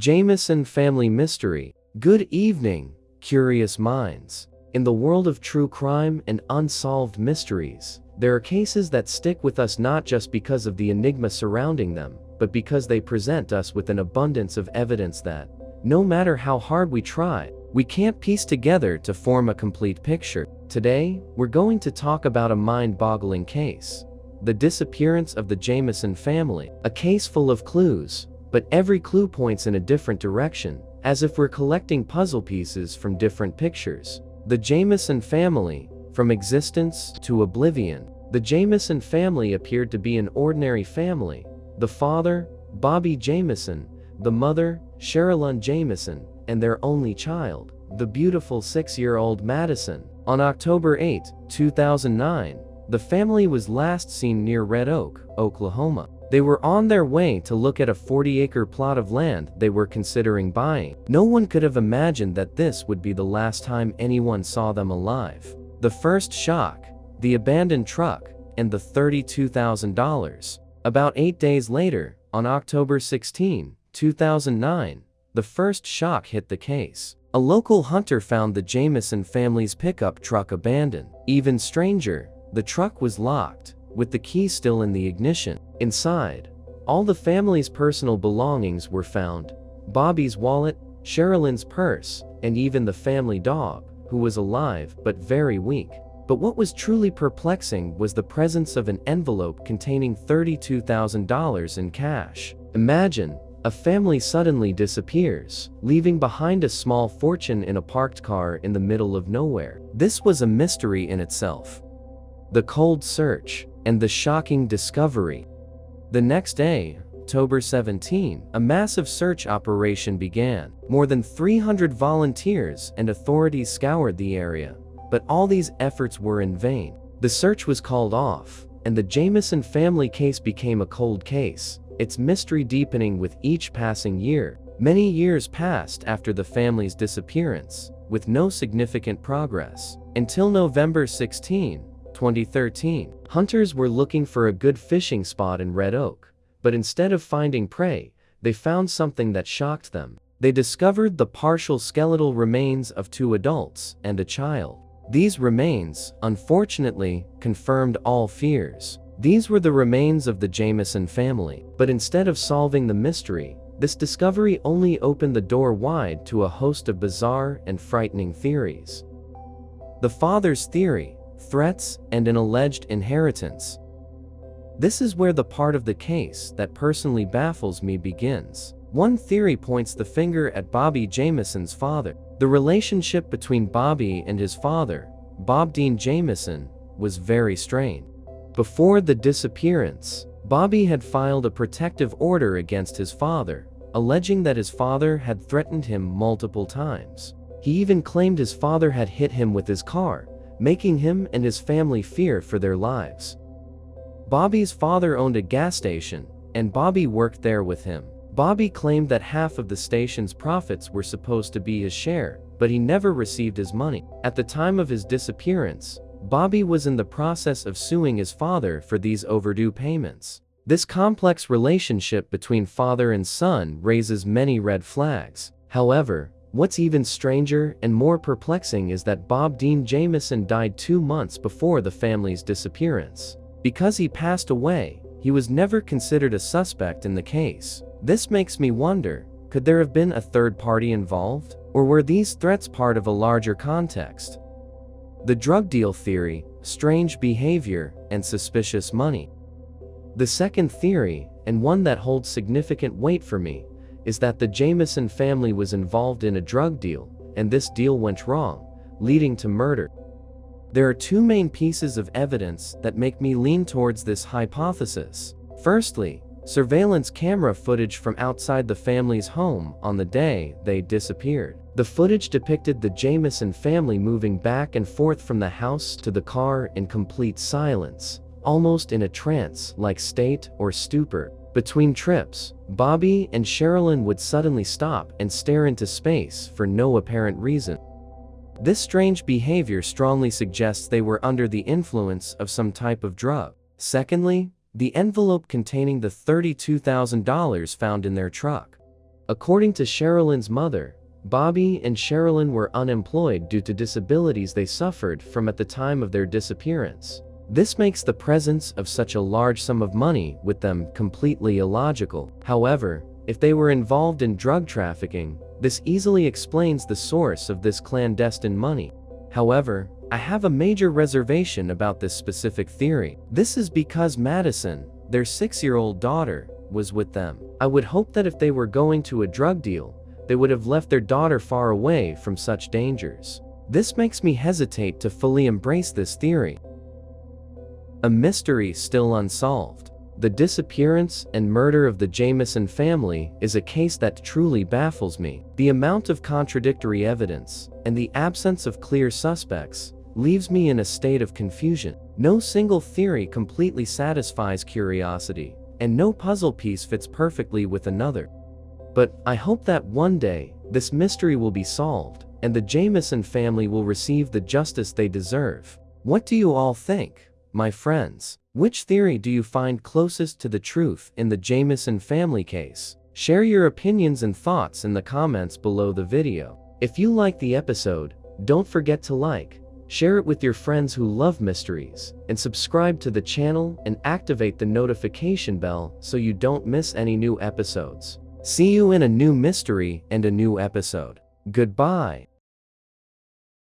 Jamison family mystery. Good evening, curious minds. In the world of true crime and unsolved mysteries, there are cases that stick with us not just because of the enigma surrounding them, but because they present us with an abundance of evidence that, no matter how hard we try, we can't piece together to form a complete picture. Today, we're going to talk about a mind-boggling case. The disappearance of the Jamison family. A case full of clues, but every clue points in a different direction, as if we're collecting puzzle pieces from different pictures. The Jamison family, from existence to oblivion. The Jamison family appeared to be an ordinary family. The father, Bobby Jamison, the mother, Sherilyn Jamison, and their only child, the beautiful 6-year-old Madison. On October 8, 2009, the family was last seen near Red Oak, Oklahoma. They were on their way to look at a 40-acre plot of land they were considering buying. No one could have imagined that this would be the last time anyone saw them alive. The first shock, the abandoned truck, and the $32,000. About 8 days later, on October 16, 2009, the first shock hit the case. A local hunter found the Jamison family's pickup truck abandoned. Even stranger, the truck was locked, with the key still in the ignition. Inside, all the family's personal belongings were found: Bobby's wallet, Sherilyn's purse, and even the family dog, who was alive but very weak. But what was truly perplexing was the presence of an envelope containing $32,000 in cash. Imagine, a family suddenly disappears, leaving behind a small fortune in a parked car in the middle of nowhere. This was a mystery in itself. The cold search, and the shocking discovery. The next day, October 17, a massive search operation began. More than 300 volunteers and authorities scoured the area, but all these efforts were in vain. The search was called off, and the Jamison family case became a cold case, its mystery deepening with each passing year. Many years passed after the family's disappearance, with no significant progress, until November 16, 2013. Hunters were looking for a good fishing spot in Red Oak, but instead of finding prey, they found something that shocked them. They discovered the partial skeletal remains of 2 adults and a child. These remains, unfortunately, confirmed all fears. These were the remains of the Jamison family. But instead of solving the mystery, this discovery only opened the door wide to a host of bizarre and frightening theories. The father's theory: threats and an alleged inheritance. This is where the part of the case that personally baffles me begins. One theory points the finger at Bobby Jamison's father. The relationship between Bobby and his father, Bob Dean Jamison, was very strained. Before the disappearance, Bobby had filed a protective order against his father, alleging that his father had threatened him multiple times. He even claimed his father had hit him with his car, making him and his family fear for their lives. Bobby's father owned a gas station, and Bobby worked there with him. Bobby claimed that half of the station's profits were supposed to be his share, but he never received his money. At the time of his disappearance, Bobby was in the process of suing his father for these overdue payments. This complex relationship between father and son raises many red flags. However, what's even stranger and more perplexing is that Bob Dean Jamison died 2 months before the family's disappearance. Because he passed away, he was never considered a suspect in the case. This makes me wonder, could there have been a third party involved? Or were these threats part of a larger context? The drug deal theory: strange behavior and suspicious money. The second theory, and one that holds significant weight for me, is that the Jamison family was involved in a drug deal, and this deal went wrong, leading to murder. There are 2 main pieces of evidence that make me lean towards this hypothesis. Firstly, surveillance camera footage from outside the family's home on the day they disappeared. The footage depicted the Jamison family moving back and forth from the house to the car in complete silence, almost in a trance-like state or stupor. Between trips, Bobby and Sherilyn would suddenly stop and stare into space for no apparent reason. This strange behavior strongly suggests they were under the influence of some type of drug. Secondly, the envelope containing the $32,000 found in their truck. According to Sherilyn's mother, Bobby and Sherilyn were unemployed due to disabilities they suffered from at the time of their disappearance. This makes the presence of such a large sum of money with them completely illogical. However, if they were involved in drug trafficking, this easily explains the source of this clandestine money. However, I have a major reservation about this specific theory. This is because Madison, their 6-year-old daughter, was with them. I would hope that if they were going to a drug deal, they would have left their daughter far away from such dangers. This makes me hesitate to fully embrace this theory. A mystery still unsolved. The disappearance and murder of the Jamison family is a case that truly baffles me. The amount of contradictory evidence and the absence of clear suspects leaves me in a state of confusion. No single theory completely satisfies curiosity, and no puzzle piece fits perfectly with another. But I hope that one day, this mystery will be solved, and the Jamison family will receive the justice they deserve. What do you all think, my friends? Which theory do you find closest to the truth in the Jamison family case? Share your opinions and thoughts in the comments below the video. If you liked the episode, don't forget to like, share it with your friends who love mysteries, and subscribe to the channel and activate the notification bell so you don't miss any new episodes. See you in a new mystery and a new episode. Goodbye.